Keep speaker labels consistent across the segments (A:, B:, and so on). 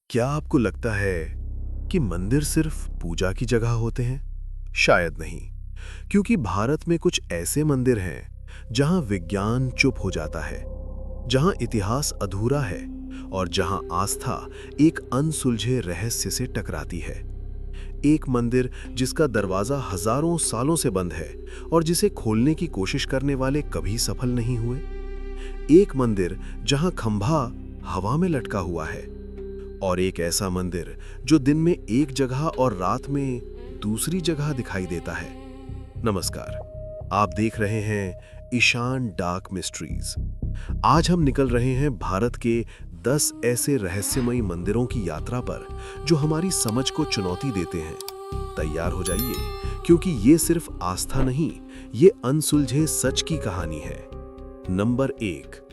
A: क्या आपको लगता है कि मंदिर सिर्फ पूजा की जगह होते हैं? शायद नहीं, क्योंकि भारत में कुछ ऐसे मंदिर हैं जहां विज्ञान चुप हो जाता है, जहां इतिहास अधूरा है और जहां आस्था एक अनसुलझे रहस्य से टकराती है। एक मंदिर जिसका दरवाजा हजारों सालों से बंद है और जिसे खोलने की कोशिश करने वाले कभी सफल नहीं हुए। एक मंदिर जहां खंभा हवा में लटका हुआ है और एक ऐसा मंदिर जो दिन में एक जगह और रात में दूसरी जगह दिखाई देता है। नमस्कार, आप देख रहे हैं ईशान डार्क मिस्ट्रीज। आज हम निकल रहे हैं भारत के 10 ऐसे रहस्यमयी मंदिरों की यात्रा पर जो हमारी समझ को चुनौती देते हैं। तैयार हो जाइए, क्योंकि ये सिर्फ आस्था नहीं, ये अनसुलझे सच की कहानी है। नंबर 1,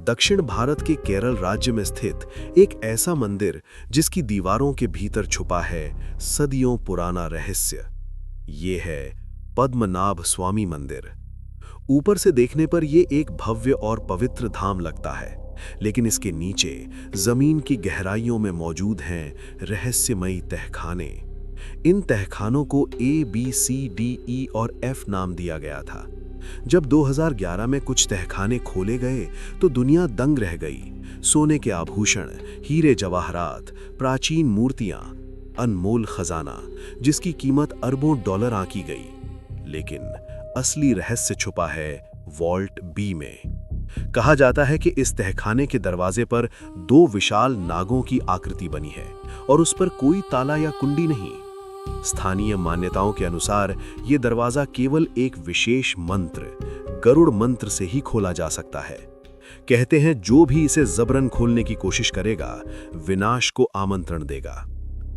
A: दक्षिण भारत के केरल राज्य में स्थित एक ऐसा मंदिर जिसकी दीवारों के भीतर छुपा है सदियों पुराना रहस्य। ये है पद्मनाभ स्वामी मंदिर। ऊपर से देखने पर ये एक भव्य और पवित्र धाम लगता है, लेकिन इसके नीचे जमीन की गहराइयों में मौजूद हैं रहस्यमयी तहखाने। इन तहखानों को A, B, C, D, E और F नाम दिया गया था। जब 2011 में कुछ तहखाने खोले गए तो दुनिया दंग रह गई। सोने के आभूषण, हीरे जवाहरात, प्राचीन मूर्तियां, अनमोल खजाना जिसकी कीमत अरबों डॉलर आंकी गई। लेकिन असली रहस्य छुपा है वॉल्ट बी में। कहा जाता है कि इस तहखाने के दरवाजे पर 2 विशाल नागों की आकृति बनी है और उस पर कोई ताला या कुंडी नहीं। स्थानीय मान्यताओं के अनुसार यह दरवाजा केवल एक विशेष मंत्र, गरुड़ मंत्र से ही खोला जा सकता है। कहते हैं जो भी इसे जबरन खोलने की कोशिश करेगा, विनाश को आमंत्रण देगा।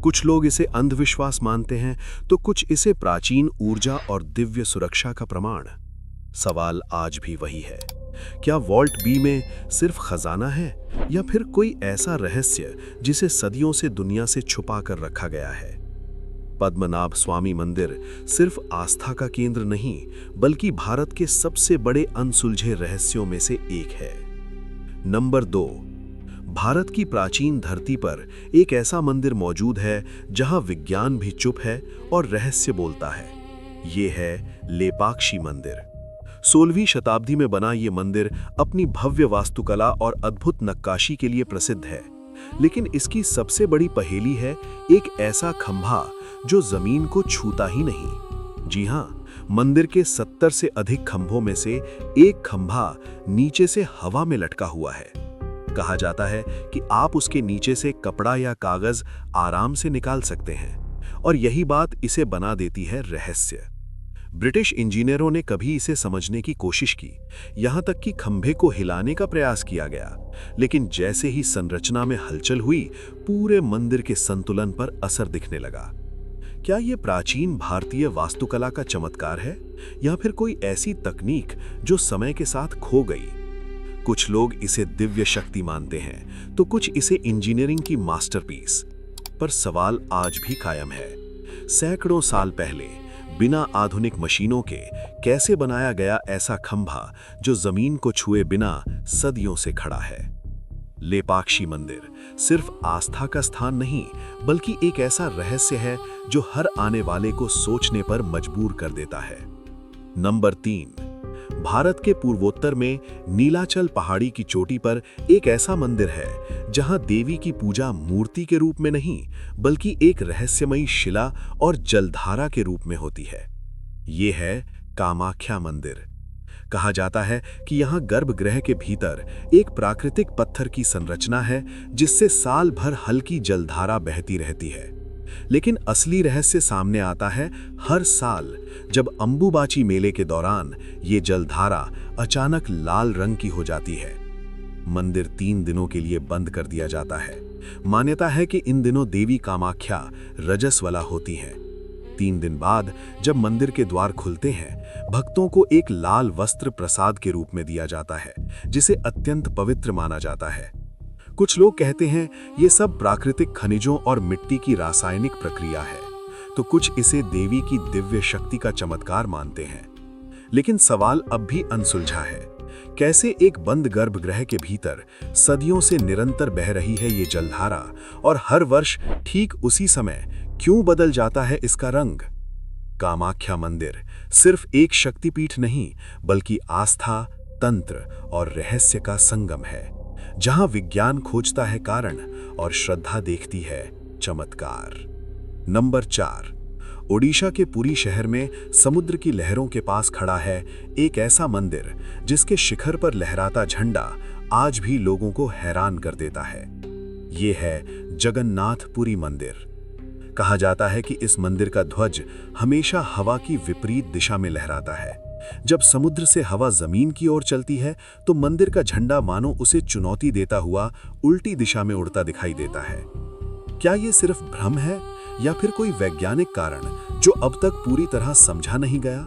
A: कुछ लोग इसे अंधविश्वास मानते हैं तो कुछ इसे प्राचीन ऊर्जा और दिव्य सुरक्षा का प्रमाण। सवाल आज भी वही है, क्या वॉल्ट बी में सिर्फ खजाना है या फिर कोई ऐसा रहस्य जिसे सदियों से दुनिया से छुपा कर रखा गया है? पद्मनाभ स्वामी मंदिर सिर्फ आस्था का केंद्र नहीं, बल्कि भारत के सबसे बड़े अनसुलझे रहस्यों में से एक है। नंबर 2, भारत की प्राचीन धरती पर एक ऐसा मंदिर मौजूद है जहां विज्ञान भी चुप है और रहस्य बोलता है। ये है लेपाक्षी मंदिर। 16वीं शताब्दी में बना ये मंदिर अपनी भव्य वास्तुकला और अद्भुत नक्काशी के लिए प्रसिद्ध है। लेकिन इसकी सबसे बड़ी पहेली है एक ऐसा खंभा जो जमीन को छूता ही नहीं। जी हां, मंदिर के 70 से अधिक खंभों में से एक खंभा नीचे से हवा में लटका हुआ है। कहा जाता है कि आप उसके नीचे से कपड़ा या कागज आराम से निकाल सकते हैं और यही बात इसे बना देती है रहस्य। ब्रिटिश इंजीनियरों ने कभी इसे समझने की कोशिश की, यहां तक कि खंभे को हिलाने का प्रयास किया गया, लेकिन जैसे ही संरचना में हलचल हुई, पूरे मंदिर के संतुलन पर असर दिखने लगा। क्या यह प्राचीन भारतीय वास्तुकला का चमत्कार है या फिर कोई ऐसी तकनीक जो समय के साथ खो गई? कुछ लोग इसे दिव्य शक्ति मानते हैं तो कुछ इसे इंजीनियरिंग की मास्टरपीस। पर सवाल आज भी कायम है, सैकड़ों साल पहले बिना आधुनिक मशीनों के कैसे बनाया गया ऐसा खंभा जो जमीन को छुए बिना सदियों से खड़ा है? लेपाक्षी मंदिर सिर्फ आस्था का स्थान नहीं, बल्कि एक ऐसा रहस्य है जो हर आने वाले को सोचने पर मजबूर कर देता है। नंबर 3, भारत के पूर्वोत्तर में नीलाचल पहाड़ी की चोटी पर एक ऐसा मंदिर है जहां देवी की पूजा मूर्ति के रूप में नहीं, बल्कि एक रहस्यमयी शिला और जलधारा के रूप में होती है। ये है कामाख्या मंदिर। कहा जाता है कि यहाँ गर्भगृह के भीतर एक प्राकृतिक पत्थर की संरचना है जिससे साल भर हल्की जलधारा बहती रहती है। लेकिन असली रहस्य सामने आता है हर साल जब अंबुबाची मेले के दौरान ये जलधारा अचानक लाल रंग की हो जाती है। मंदिर 3 दिनों के लिए बंद कर दिया जाता है। मान्यता है कि इन दिनों देवी कामाख्या रजस्वला होती हैं। 3 दिन बाद जब मंदिर के द्वार खुलते हैं, भक्तों को एक लाल वस्त्र प्रसाद के रूप में दिया जाता है, जिसे अत्यंत पवित्र माना जाता है। कुछ लोग कहते हैं ये सब प्राकृतिक खनिजों और मिट्टी की रासायनिक प्रक्रिया है, तो कुछ इसे देवी की दिव्य शक्ति का चमत्कार मानते हैं। लेकिन सवाल अब भी अनसुलझा है,
B: कैसे एक बंद गर्भगृह के भीतर सदियों से निरंतर बह रही है ये जलधारा, और हर वर्ष ठीक उसी समय क्यों बदल जाता है इसका रंग। कामाख्या मंदिर सिर्फ एक शक्तिपीठ नहीं, बल्कि आस्था, तंत्र और रहस्य का संगम है, जहां विज्ञान खोजता है कारण और श्रद्धा देखती है चमत्कार। नंबर 4, ओडिशा के पुरी शहर में समुद्र की लहरों के पास खड़ा है एक ऐसा मंदिर जिसके शिखर पर लहराता झंडा आज भी लोगों को हैरान कर देता है। ये है जगन्नाथपुरी मंदिर। कहा जाता है कि इस मंदिर का ध्वज हमेशा हवा की विपरीत दिशा में लहराता है। जब समुद्र से हवा जमीन की ओर चलती है तो मंदिर का झंडा मानो उसे चुनौती देता हुआ उल्टी दिशा में उड़ता दिखाई देता है। क्या ये सिर्फ भ्रम है या फिर कोई वैज्ञानिक कारण जो अब तक पूरी तरह समझा नहीं गया?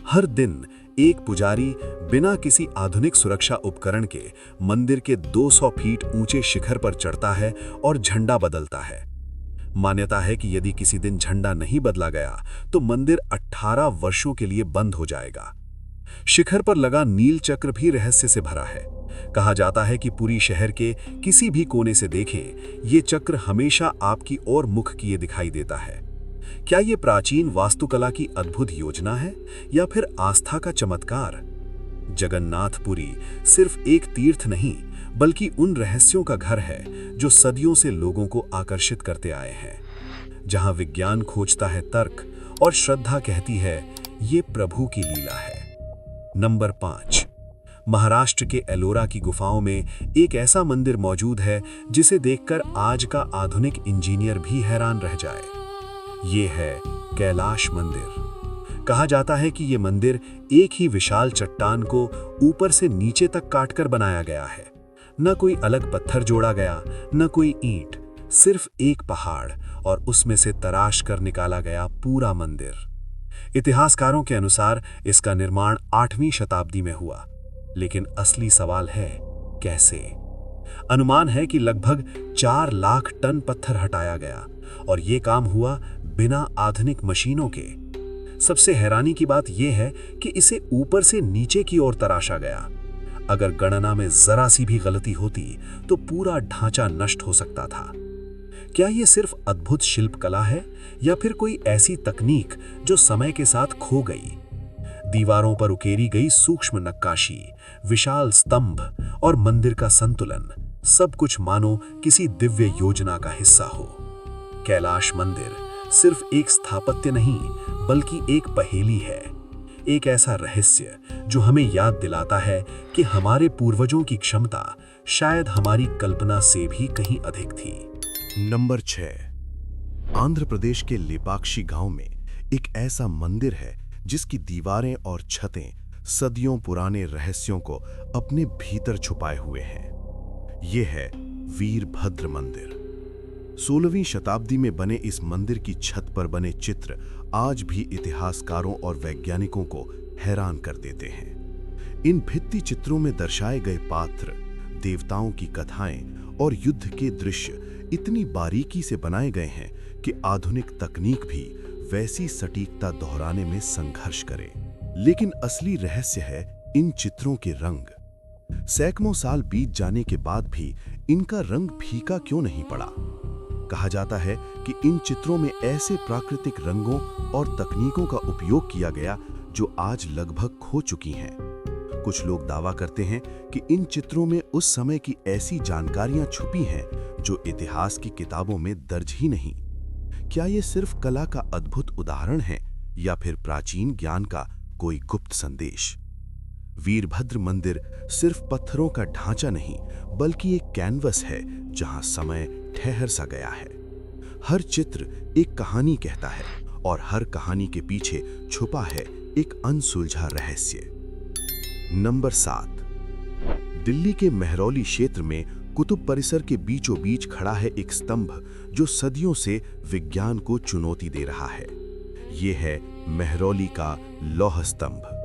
B: हर दिन एक पुजारी बिना किसी आधुनिक सुरक्षा उपकरण के मंदिर के 200 फीट ऊंचे शिखर पर चढ़ता है और झंडा बदलता है। मान्यता है कि यदि किसी दिन झंडा नहीं बदला गया तो मंदिर 18 वर्षों के लिए बंद हो जाएगा। शिखर पर लगा नील चक्र भी रहस्य से भरा है। कहा जाता है कि पूरी शहर के किसी भी कोने से देखें, ये चक्र हमेशा आपकी ओर मुख किए दिखाई देता है। क्या ये प्राचीन वास्तुकला की अद्भुत योजना है या फिर आस्था का चमत्कार? जगन्नाथपुरी सिर्फ एक तीर्थ नहीं, बल्कि उन रहस्यों का घर है जो सदियों से लोगों को आकर्षित करते आए हैं। जहां विज्ञान खोजता है तर्क और श्रद्धा कहती है ये प्रभु की लीला है। नंबर 5, महाराष्ट्र के एलोरा की गुफाओं में एक ऐसा मंदिर मौजूद है जिसे देखकर आज का आधुनिक इंजीनियर भी हैरान रह जाए। ये है कैलाश मंदिर। कहा जाता है कि ये मंदिर एक ही विशाल चट्टान को ऊपर से नीचे तक काटकर बनाया गया है। न कोई अलग पत्थर जोड़ा गया, न कोई ईंट, सिर्फ एक पहाड़ और उसमें से तराश कर निकाला गया पूरा मंदिर। इतिहासकारों के अनुसार इसका निर्माण 8वीं शताब्दी में हुआ, लेकिन असली सवाल है कैसे? अनुमान है कि लगभग 4 लाख टन पत्थर हटाया गया और यह काम हुआ बिना आधुनिक मशीनों के। सबसे हैरानी की बात यह है कि इसे ऊपर से नीचे की ओर तराशा गया। अगर गणना में जरा सी भी गलती होती तो पूरा ढांचा नष्ट हो सकता था। क्या यह सिर्फ अद्भुत शिल्पकला है या फिर कोई ऐसी तकनीक जो समय के साथ खो गई? दीवारों पर उकेरी गई सूक्ष्म नक्काशी, विशाल स्तंभ और मंदिर का संतुलन, सब कुछ मानो किसी दिव्य योजना का हिस्सा हो। कैलाश मंदिर सिर्फ एक स्थापत्य नहीं, बल्कि एक पहेली है, एक ऐसा रहस्य जो हमें याद दिलाता है कि हमारे पूर्वजों की क्षमता शायद हमारी कल्पना से भी कहीं अधिक थी।
A: नंबर 6, आंध्र प्रदेश के लेपाक्षी गांव में एक ऐसा मंदिर है जिसकी दीवारें और छतें सदियों पुराने रहस्यों को अपने भीतर छुपाए हुए हैं। यह है वीरभद्र मंदिर। 16वीं शताब्दी में बने इस मंदिर की छत पर बने चित्र आज भी इतिहासकारों और वैज्ञानिकों को हैरान कर देते हैं। इन भित्ति चित्रों में दर्शाए गए पात्र, देवताओं की कथाएं और युद्ध के दृश्य इतनी बारीकी से बनाए गए हैं कि आधुनिक तकनीक भी वैसी सटीकता दोहराने में संघर्ष करे। लेकिन असली रहस्य है इन चित्रों के रंग। सैकड़ों साल बीत जाने के बाद भी इनका रंग फीका क्यों नहीं पड़ा? कहा जाता है कि इन चित्रों में ऐसे प्राकृतिक रंगों और तकनीकों का उपयोग किया गया जो आज लगभग खो चुकी हैं। कुछ लोग दावा करते हैं कि इन चित्रों में उस समय की ऐसी जानकारियां छुपी हैं जो इतिहास की किताबों में दर्ज ही नहीं। क्या ये सिर्फ कला का अद्भुत उदाहरण है या फिर प्राचीन ज्ञान का कोई गुप्त संदेश? वीरभद्र मंदिर सिर्फ पत्थरों का ढांचा नहीं, बल्कि एक कैनवस है जहां समय ठहर सा गया है। हर चित्र एक कहानी कहता है और हर कहानी के पीछे छुपा है एक अनसुलझा रहस्य। नंबर 7, दिल्ली के मेहरौली क्षेत्र में कुतुब परिसर के बीचों बीच खड़ा है एक स्तंभ जो सदियों से विज्ञान को चुनौती दे रहा है। यह है मेहरौली का लौह स्तंभ।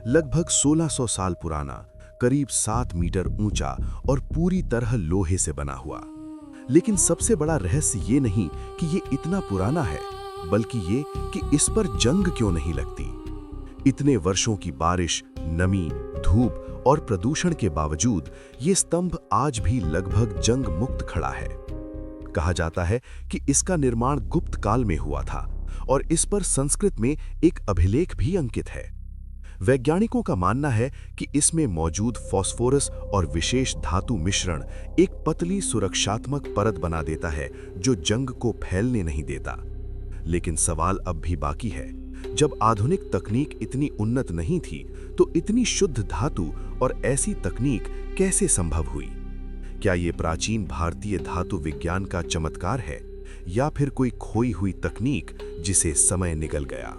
A: लगभग 1600 साल पुराना, करीब 7 मीटर ऊंचा और पूरी तरह लोहे से बना हुआ। लेकिन सबसे बड़ा रहस्य ये नहीं कि ये इतना पुराना है, बल्कि ये कि इस पर जंग क्यों नहीं लगती। इतने वर्षों की बारिश, नमी, धूप
B: और प्रदूषण के बावजूद ये स्तंभ आज भी लगभग जंग मुक्त खड़ा है। कहा जाता है कि इसका निर्माण गुप्त काल में हुआ था और इस पर संस्कृत में एक अभिलेख भी अंकित है। वैज्ञानिकों का मानना है कि इसमें मौजूद फास्फोरस और विशेष धातु मिश्रण एक पतली सुरक्षात्मक परत बना देता है जो जंग को फैलने नहीं देता। लेकिन सवाल अब भी बाकी है, जब आधुनिक तकनीक इतनी उन्नत नहीं थी तो इतनी शुद्ध धातु और ऐसी तकनीक कैसे संभव हुई? क्या ये प्राचीन भारतीय धातु विज्ञान का चमत्कार है या फिर कोई खोई हुई तकनीक जिसे समय निगल गया?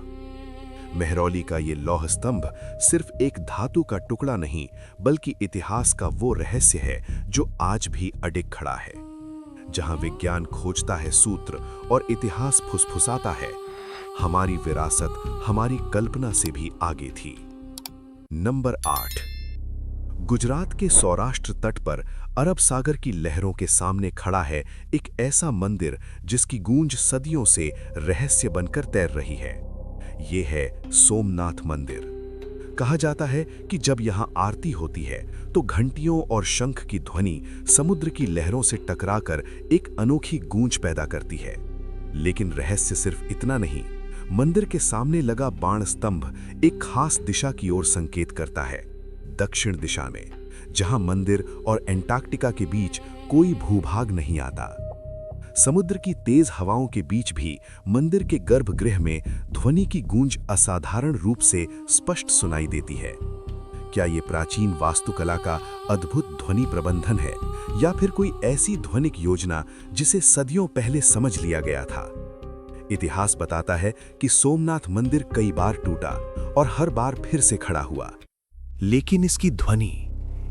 B: मेहरौली का ये लौह स्तंभ सिर्फ एक धातु का टुकड़ा नहीं बल्कि इतिहास का वो रहस्य है जो आज भी अडिग खड़ा है। जहां विज्ञान खोजता है सूत्र और इतिहास फुसफुसाता है, हमारी विरासत हमारी कल्पना से भी आगे थी। नंबर 8। गुजरात के सौराष्ट्र तट पर अरब सागर की लहरों के सामने खड़ा है एक ऐसा मंदिर जिसकी गूंज सदियों से रहस्य बनकर तैर रही है। ये है सोमनाथ मंदिर। कहा जाता है कि जब यहाँ आरती होती है तो घंटियों और शंख की ध्वनि समुद्र की लहरों से टकराकर एक अनोखी गूंज पैदा करती है। लेकिन रहस्य सिर्फ इतना नहीं, मंदिर के सामने लगा बाण स्तंभ एक खास दिशा की ओर संकेत करता है, दक्षिण दिशा में, जहां मंदिर और एंटार्क्टिका के बीच कोई भूभाग नहीं आता। समुद्र की तेज हवाओं के बीच भी मंदिर के गर्भगृह में ध्वनि की गूंज असाधारण रूप से स्पष्ट सुनाई देती है। क्या ये प्राचीन वास्तुकला का अद्भुत ध्वनि प्रबंधन है या फिर कोई ऐसी ध्वनिक योजना जिसे सदियों पहले समझ लिया गया था? इतिहास बताता है कि सोमनाथ मंदिर कई बार टूटा और हर बार फिर से खड़ा हुआ,
A: लेकिन इसकी ध्वनि,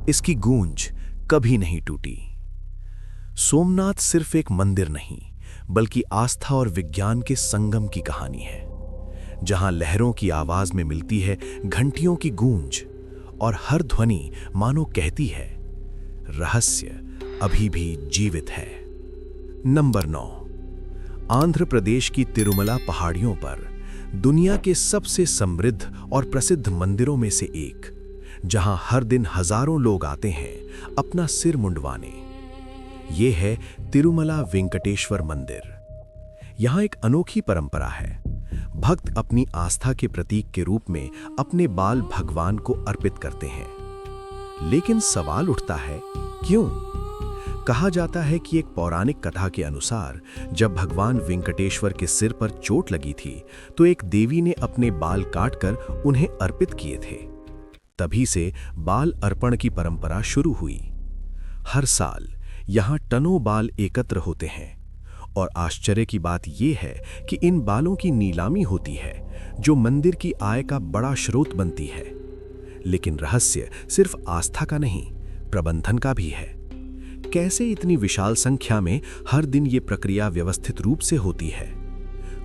A: इसकी गूंज कभी नहीं टूटी। सोमनाथ सिर्फ एक मंदिर नहीं बल्कि आस्था और विज्ञान के संगम की कहानी है, जहां लहरों की आवाज में मिलती है घंटियों की गूंज और हर ध्वनि मानो कहती है, रहस्य अभी भी जीवित है। नंबर 9। आंध्र प्रदेश की तिरुमला पहाड़ियों पर दुनिया के सबसे समृद्ध और प्रसिद्ध मंदिरों में से एक, जहां हर दिन हजारों लोग आते हैं अपना सिर मुंडवाने। ये है तिरुमला वेंकटेश्वर मंदिर। यहाँ एक अनोखी परंपरा है। भक्त अपनी आस्था के प्रतीक के रूप में अपने बाल भगवान को अर्पित करते हैं। लेकिन सवाल उठता है, क्यों? कहा जाता है कि एक पौराणिक कथा के अनुसार जब भगवान वेंकटेश्वर के सिर पर चोट लगी थी तो एक देवी ने अपने बाल काटकर उन्हें अर्पित किए थे। तभी से बाल अर्पण की परंपरा शुरू हुई। हर साल यहाँ टनों बाल एकत्र होते हैं और आश्चर्य की बात यह है कि इन बालों की नीलामी होती है जो मंदिर की आय का बड़ा स्रोत बनती है। लेकिन रहस्य सिर्फ आस्था का नहीं, प्रबंधन का भी है। कैसे इतनी विशाल संख्या में हर दिन ये प्रक्रिया व्यवस्थित रूप से होती है?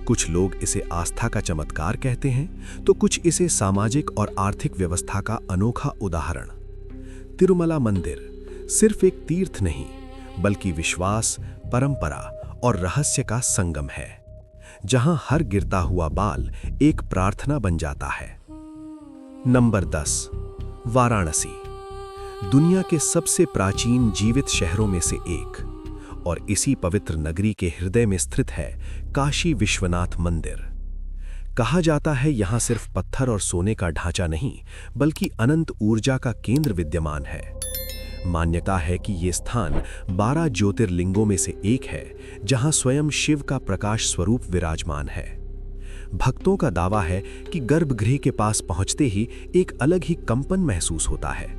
A: कुछ लोग इसे आस्था का चमत्कार कहते हैं तो कुछ इसे सामाजिक और आर्थिक व्यवस्था का अनोखा उदाहरण। तिरुमला मंदिर सिर्फ एक तीर्थ नहीं बल्कि विश्वास, परंपरा और रहस्य का संगम है, जहां हर गिरता हुआ बाल एक प्रार्थना बन जाता है। नंबर 10। वाराणसी, दुनिया के सबसे प्राचीन जीवित शहरों में से एक, और इसी पवित्र नगरी के हृदय में स्थित है काशी विश्वनाथ मंदिर। कहा जाता है यहाँ सिर्फ पत्थर और सोने का ढांचा नहीं बल्कि अनंत ऊर्जा का केंद्र विद्यमान है। मान्यता है कि ये स्थान 12 ज्योतिर्लिंगों में से एक है जहां स्वयं शिव का प्रकाश स्वरूप विराजमान है। भक्तों का दावा है कि गर्भगृह के पास पहुंचते ही एक अलग ही कंपन महसूस होता है।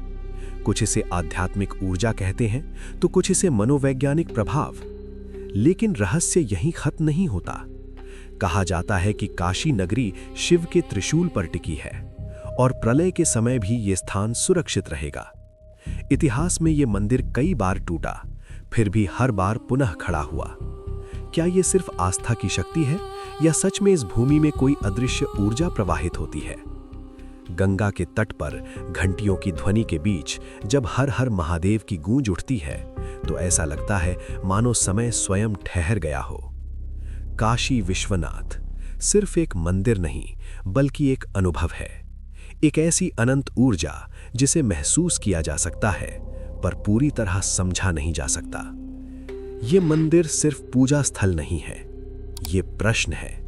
A: कुछ इसे आध्यात्मिक ऊर्जा कहते हैं तो कुछ इसे मनोवैज्ञानिक प्रभाव। लेकिन रहस्य यहीं खत्म नहीं होता। कहा जाता है कि काशी नगरी शिव के त्रिशूल पर टिकी है और प्रलय के समय भी ये स्थान सुरक्षित रहेगा। इतिहास में ये मंदिर कई बार टूटा, फिर भी हर बार पुनः खड़ा हुआ। क्या ये सिर्फ आस्था की शक्ति है या सच में इस भूमि में कोई अदृश्य ऊर्जा प्रवाहित होती है? गंगा के तट पर घंटियों की ध्वनि के बीच जब हर हर महादेव की गूंज उठती है तो ऐसा लगता है मानो समय स्वयं ठहर गया हो। काशी विश्वनाथ सिर्फ एक मंदिर नहीं बल्कि एक अनुभव है,
B: एक ऐसी अनंत ऊर्जा जिसे महसूस किया जा सकता है पर पूरी तरह समझा नहीं जा सकता। ये मंदिर सिर्फ पूजा स्थल नहीं है, ये प्रश्न है,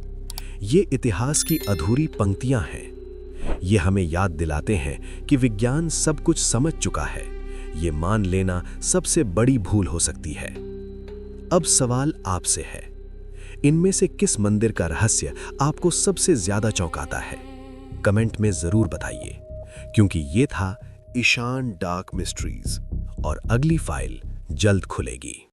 B: ये इतिहास की अधूरी पंक्तियां हैं। ये हमें याद दिलाते हैं कि विज्ञान सब कुछ समझ चुका है, ये मान लेना सबसे बड़ी भूल हो सकती है। अब सवाल आपसे है, इनमें से किस मंदिर का रहस्य आपको सबसे ज्यादा चौंकाता है? कमेंट में जरूर बताइए, क्योंकि ये था
A: ईशान डार्क मिस्ट्रीज।
B: और अगली फाइल जल्द खुलेगी।